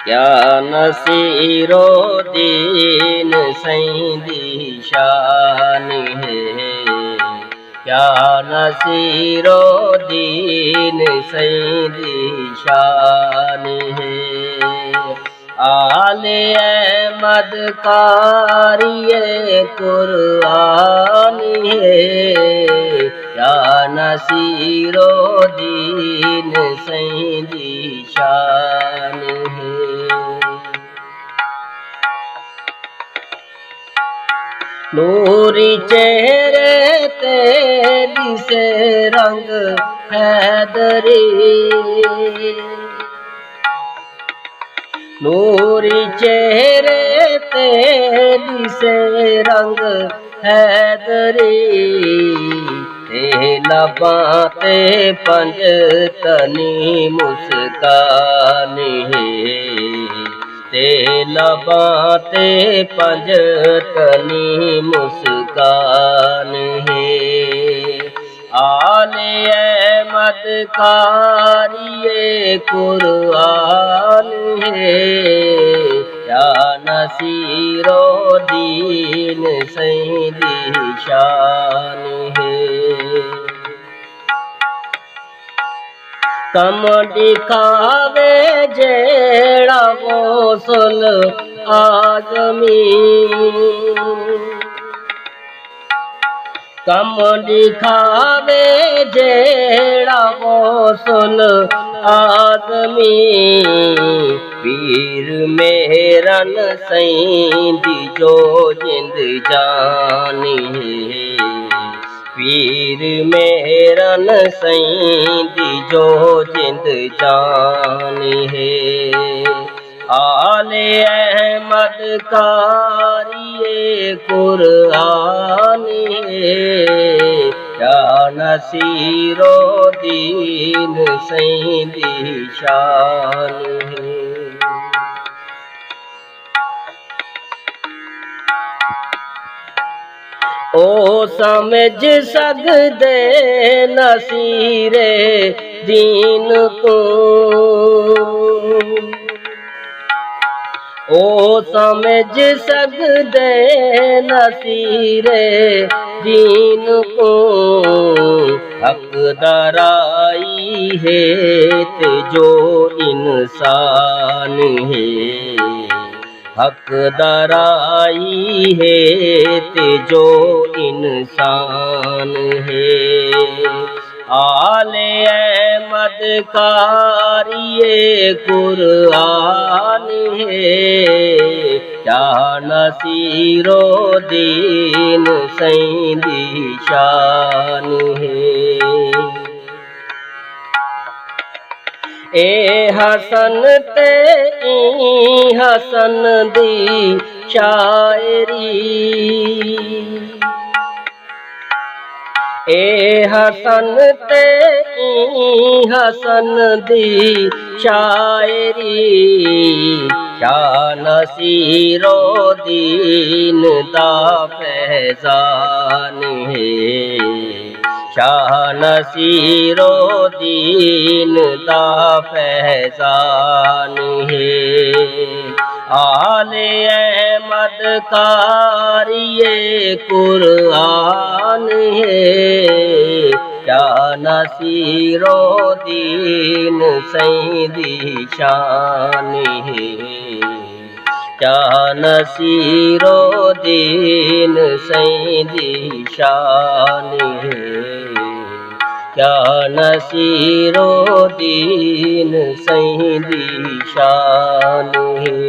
क्या नसीरो दीन सैंदी शान है। क्या नसीरो दीन सैंदी शान है। आले अहमद कारिए कुरान है। क्या नसीरो दीन सैंदी शान है। नूरी चेहरे तेरी से रंग हैदरी। नूरी चेहरे तेरी से रंग हैदरी। ते लबाते पंजतनी मुस्कान है। ते लबाते पंजतनी मुस्कान है। आले अहमद कारिए कुरान है। क्या नसीरो दीन सैंदी शान है। कम दिखावे जेड़ा गौसुल आज़मी। कम दिखावे जेड़ा गौसुल आज़मी। पीर मेरन सैंदी जो जिंद जान है। पीर मेरन सैंदी जो जिंद जान है। आले अहमद कारिए कुरान है। क्या नसीरो दीन सैंदी शान है। ओ समझ सकदे नसीरे दीन को। ओ समझ सकदे नसीरे दीन को। हक दराई है ते जो इंसान है। हक दराई है ते जो इंसान है। आले अहमद कारिए कुरान है। क्या नसीरो दीन सैंदी शान है। ए हसन ते ई हसन दी शायरी। ए हसन ते ई हसन दी शायरी। क्या नसीरो दीन दा फैज़ान है। शाह नसीरो दीन दा फैज़ान है। आले अहमद कारिए कुरान है। क्या नसीरो दीन सैंदी शान है। क्या नसीरो दीन सैंदी शान है। क्या नसीरो दीन सैंदी शान है।